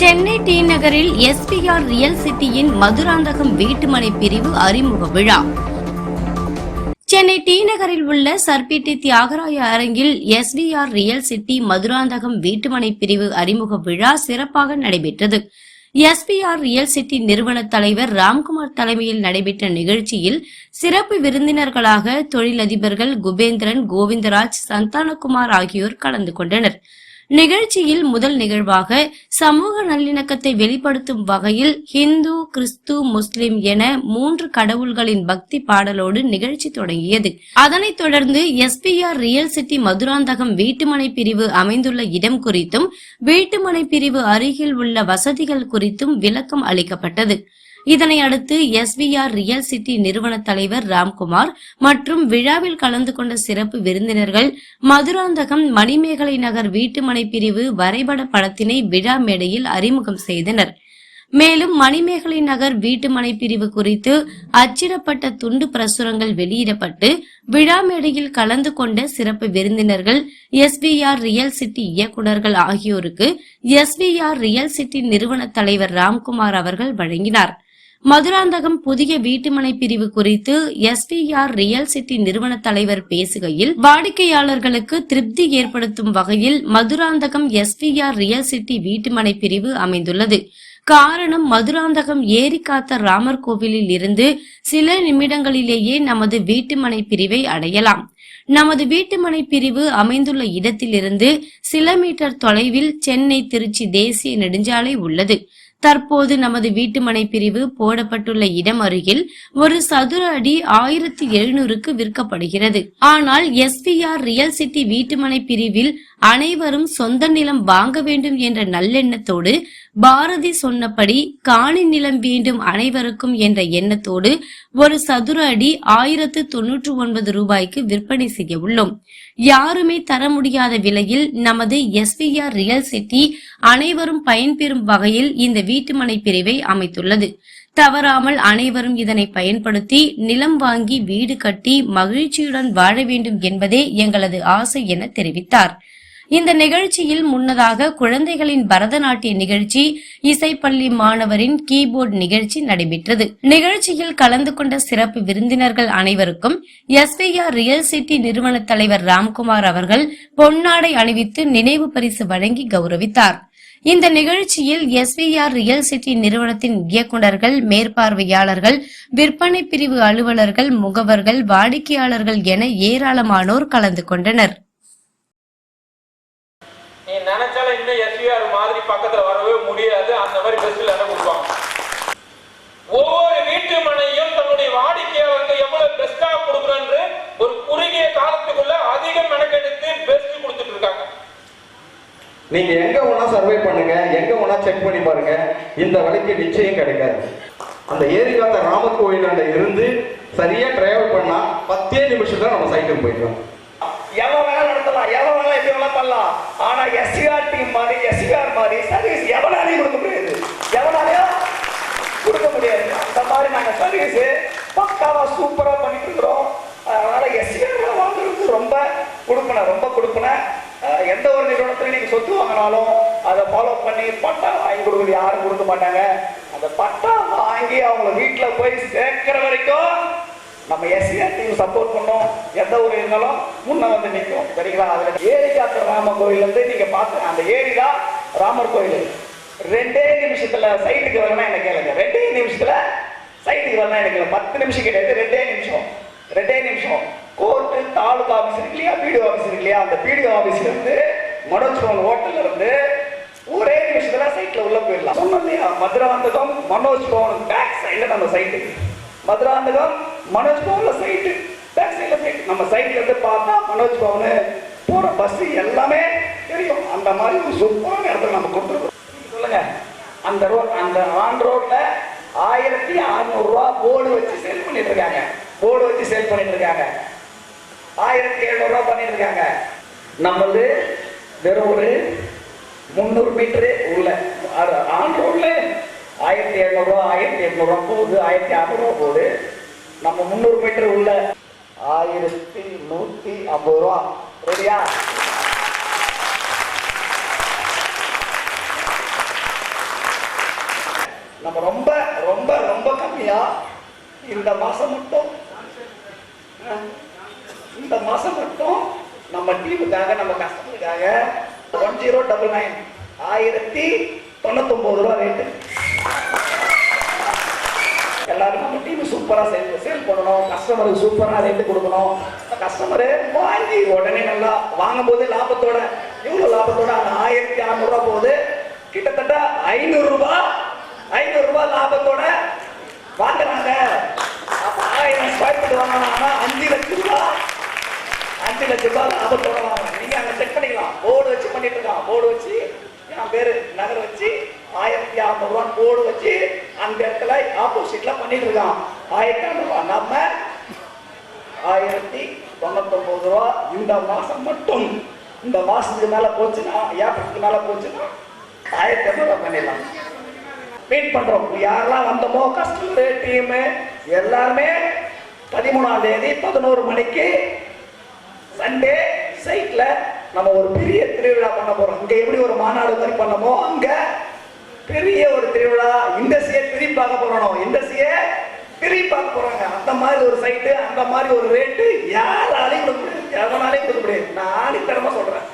Chennai D நகரில் SPR real சிட்டியின் Madurantakam வீட்டுமனை பிரிவு அறிமுக விழா. சென்னை டி நகரில் உள்ள சர்பிட்டி தியாகராய அரங்கில் எஸ்பிஆர் ரியல் சிட்டி மதுராந்தகம் வீட்டுமனை பிரிவு அறிமுக விழா சிறப்பாக நடைபெற்றது. எஸ்பிஆர் ரியல் சிட்டி நிறுவன தலைவர் ராம்குமார் தலைமையில் நடைபெற்ற நிகழ்ச்சியில் சிறப்பு விருந்தினர்களாக தொழிலதிபர்கள் குபேந்திரன், கோவிந்தராஜ், சந்தானகுமார் ஆகியோர் கலந்து கொண்டனர். நிகழ்ச்சியில் முதல் நிகழ்வாக சமூக நல்லிணக்கத்தை வெளிப்படுத்தும் வகையில் ஹிந்து, கிறிஸ்து, முஸ்லிம் என 3 கடவுள்களின் பக்தி பாடலோடு நிகழ்ச்சி தொடங்கியது. அதனைத் தொடர்ந்து எஸ்பிஆர் ரியல் சிட்டி மதுராந்தகம் வீட்டுமனை பிரிவு அமைந்துள்ள இடம் குறித்தும் வீட்டுமனை பிரிவு அருகில் உள்ள வசதிகள் குறித்தும் விளக்கம் அளிக்கப்பட்டது. இதனை அடுத்து எஸ்பிஆர் ரியல் சிட்டி நிறுவன தலைவர் ராம்குமார் மற்றும் விழாவில் கலந்து கொண்ட சிறப்பு விருந்தினர்கள் மதுராந்தகம் மணிமேகலை நகர் வீட்டுமனை பிரிவு வரைபட படத்தினை விழா மேடையில் அறிமுகம் செய்தனர். மேலும் மணிமேகலை நகர் வீட்டுமனை பிரிவு குறித்து அச்சிடப்பட்ட துண்டு பிரசுரங்கள் வெளியிடப்பட்டு விழா மேடையில் கலந்து கொண்ட சிறப்பு விருந்தினர்கள் எஸ்பிஆர் ரியல் சிட்டி இயக்குநர்கள் ஆகியோருக்கு எஸ்பிஆர் ரியல் சிட்டி நிறுவன தலைவர் ராம்குமார் அவர்கள் வழங்கினார். மதுராந்தகம் புதிய வீட்டுமனை பிரிவு குறித்து எஸ்பிஆர் ரியல் சிட்டி நிறுவன தலைவர் பேசுகையில், வாடிக்கையாளர்களுக்கு திருப்தி ஏற்படுத்தும் வகையில் மதுராந்தகம் எஸ்பிஆர் ரியல் சிட்டி வீட்டுமனை பிரிவு அமைந்துள்ளது. காரணம், மதுராந்தகம் ஏரி காத்த ராமர் கோவிலில் இருந்து சில நிமிடங்களிலேயே நமது வீட்டுமனை பிரிவை அடையலாம். நமது வீட்டுமனை பிரிவு அமைந்துள்ள இடத்திலிருந்து சில மீட்டர் தொலைவில் சென்னை திருச்சி தேசிய நெடுஞ்சாலை உள்ளது. தற்போது நமது வீட்டுமனை பிரிவு போடப்பட்டுள்ள இடம் அருகில் ஒரு சதுர அடி 1700க்கு விற்கப்படுகிறது. ஆனால் எஸ்பிஆர் ரியல் சிட்டி வீட்டுமனை பிரிவில் அனைவரும் சொந்த நிலம் வாங்க வேண்டும் என்ற நல்லெண்ணத்தோடு, பாரதி சொன்னபடி காணி நிலம் வேண்டும் அனைவருக்கும் என்ற எண்ணத்தோடு ஒரு சதுர அடி 1099 ரூபாய்க்கு விற்பனை செய்ய உள்ளோம். யாருமே தர முடியாத விலையில் நமது எஸ்பிஆர் ரியல் சிட்டி அனைவரும் பயன்பெறும் வகையில் இந்த வீட்டுமனை பிரிவை அமைத்துள்ளது. தவறாமல் அனைவரும் இதனை பயன்படுத்தி நிலம் வாங்கி வீடு கட்டி மகிழ்ச்சியுடன் வாழ வேண்டும் என்பதே எங்களது ஆசை என தெரிவித்தார். இந்த நிகழ்ச்சியில் முன்னதாக குழந்தைகளின் பரதநாட்டிய நிகழ்ச்சி, இசைப்பள்ளி மாணவரின் கீபோர்டு நிகழ்ச்சி நடைபெற்றது. நிகழ்ச்சியில் கலந்து கொண்ட சிறப்பு விருந்தினர்கள் அனைவருக்கும் எஸ்பிஆர் ரியல் சிட்டி நிறுவன தலைவர் ராம்குமார் அவர்கள் பொன்னாடை அணிவித்து நினைவு பரிசு வழங்கி கௌரவித்தார். இந்த நிகழ்ச்சியில் எஸ்பிஆர் ரியல் சிட்டி நிறுவனத்தின் இயக்குநர்கள், மேற்பார்வையாளர்கள், விற்பனை பிரிவு அலுவலர்கள், முகவர்கள், வாடிக்கையாளர்கள் என ஏராளமானோர் கலந்து கொண்டனர். நீ நினைச்சாலும் இன்னும் எஸ்பிஆர் மாதிரி பக்கத்துல வரவே முடியாது. அந்த மாதிரி பெஸ்ட்ல கொடுப்பாங்க. ஒவ்வொரு வீட்டு மனையும் தன்னுடைய வாடிக்கையாளருக்கு எவ்வளவு பெஸ்டா கொடுக்குறன்னு ஒரு குறுகிய காலத்துக்குள்ள அதிக மெனக்கெடுத்து பெஸ்ட் கொடுத்துட்டு இருக்காங்க. நீங்க எங்க வேணா சர்வே பண்ணுங்க, எங்க வேணா செக் பண்ணி பாருங்க, இந்த விலைக்கு நிச்சயம் கிடைக்காது. அந்த ஏரிகாத்த ராமர் கோயிலாண்ட இருந்து சரியா டிராவல் பண்ணா 10 நிமிஷத்துல நம்ம சைட்டுக்கு போயிடலாம். எவ்வளவு வேணா நடத்தலாம், எவ்வளவு வேணா எப்படி வேணா பண்ணலாம். ஆனா எஸ்சிஆர் டீம் மாதிரி, எஸ்சிஆர் மாதிரி சர்வீஸ் எவனாலையும் கொடுக்க முடியாது, எவனாலையும் கொடுக்க முடியாது. அந்த மாதிரி நாங்க சர்வீஸ் பக்காவா சூப்பரா பண்ணிட்டு இருக்கிறோம். அதனால எஸ்சிஆர் வாங்குறது ரொம்ப கொடுப்பன. எந்த ஒரு நிறுவனத்துல நீங்க சொத்து வாங்கினாலும் அதை ஃபாலோ பண்ணி பட்டா வாங்கி கொடுக்குறது யாரும் கொடுக்க மாட்டாங்க. அந்த பட்டா வாங்கி அவங்க வீட்டுல போய் சேர்க்கிற வரைக்கும் நம்ம எஸ்சிஆர் டீம் சப்போர்ட் பண்ணோம். எந்த ஒரு இருந்தாலும் முன்ன வந்து நிற்கும். சரிங்களா? அதுல ஏரி காத்த ராமர் கோயில் வந்து நீங்க பார்த்து அந்த ஏரி தான் ராமர் கோயில். 2 நிமிஷத்துல சைட்டுக்கு வரணும் என்ன கேளுங்க. 2 நிமிஷத்துல சைட்டுக்கு வரணும் எனக்கு 10 நிமிஷம் கிடையாது. 2 நிமிஷம் கோர்ட்டு, தாலுகா ஆபீஸ் இருக்கு இல்லையா, பிடிஓ ஆபீஸ் இருக்கு இல்லையா, அந்த பிடிஓ ஆபீஸ்ல இருந்து மனோஜ் பவன் ஹோட்டல்ல இருந்து ஒரே நிமிஷத்துல சைட்ல உள்ள போயிடலாம். சொன்னோம் இல்லையா, மதுராந்தகம் மனோஜ் பவன் பேக் சைட்ல நம்ம சைட்டு, மதுராந்தகம் மனோஜ் பவன்ல சைட்டு, பேக் சைட்ல சைட்டு. நம்ம சைட்ல இருந்து பார்த்தா மனோஜ் பவன் போற பஸ் எல்லாமே தெரியும். அந்த மாதிரி ஒரு சூப்பரான இடத்துல நம்ம கொடுத்துருக்கோம். சொல்லுங்க, அந்த ஆன் ரோட்ல 1600 ரூபா போர்டு வச்சு சேல் பண்ணிட்டு இருக்காங்க. 1700 ரூபா பண்ணிட்டு இருக்காங்க. நம்மளது வெறும் ஒரு 300 மீட்டரு உள்ள ஆன் ரோட்ல 1700 ரூபா, 1800 ரூபா போகுது, 1600 ரூபா போகுது. நம்ம 300 மீட்டர் உள்ள 1150 ரூபா. ரெடியா? நம்ம ரொம்ப ரொம்ப ரொம்ப கம்மியா இந்த மாசம் மட்டும் நம்ம டீமுக்காக நம்ம கஸ்டமருக்காக 1099 1099 ரூபா ரேட்டு. எல்லாரும் நம்ம டீம் சூப்பரா சேல் பண்ணணும், கஸ்டமருக்கு சூப்பரா ரேட்டு கொடுக்கணும். கஸ்டமரு வாங்கி உடனே நல்லா வாங்கும் போது லாபத்தோட, எவ்வளவு லாபத்தோட அந்த 1600 ரூபாய் போகுது, கிட்டத்தட்ட 500 ரூபாய் லாபத்தோட வாங்குறாங்க. அப்ப 1000 ஸ்கொயர் ஃபீட் வாங்கினா 5 லட்சம் ரூபாய் லாபத்தோட வாங்குறாங்க. நீங்க அங்க செக் பண்ணிக்கலாம், போர்டு வச்சு பண்ணிட்டு இருக்கான், போர்டு வச்சு என் பேரு நகர் வச்சு 1500 ரூபாய் போர்டு வச்சு அந்த இடத்துல ஆப்போசிட்ல பண்ணிட்டு இருக்கான். 1500 ரூபாய், நம்ம 1099 ரூபாய். இந்த மாசம் மட்டும், இந்த மாசத்துக்கு மேல போச்சுன்னா, ஏப்ரலுக்கு மேல போச்சுன்னா 1500 ரூபாய் பண்ணிடலாம். வெயிட் பண்றோம். யாரெல்லாம் வந்தோமோ கஸ்டமர் டீம் எல்லாருமே 13ஆம் தேதி 11 மணிக்கு சண்டே சைட்ல நம்ம ஒரு பெரிய திருவிழா பண்ண போறோம். இங்க எப்படி ஒரு மாநாடு மாதிரி பண்ணமோ அங்க பெரிய ஒரு திருவிழா, இண்டஸ்ட்ரியை திரும்பி பார்க்க போறோம், இண்டஸ்ட்ரியை திரும்பி பார்க்க போறாங்க. அந்த மாதிரி ஒரு சைட்டு, அந்த மாதிரி ஒரு ரேட்டு யாராலையும் கொடுக்க முடியாது, எவனாலையும் கொடுக்க முடியாது. நான் ஆணித்தரமா சொல்றேன்.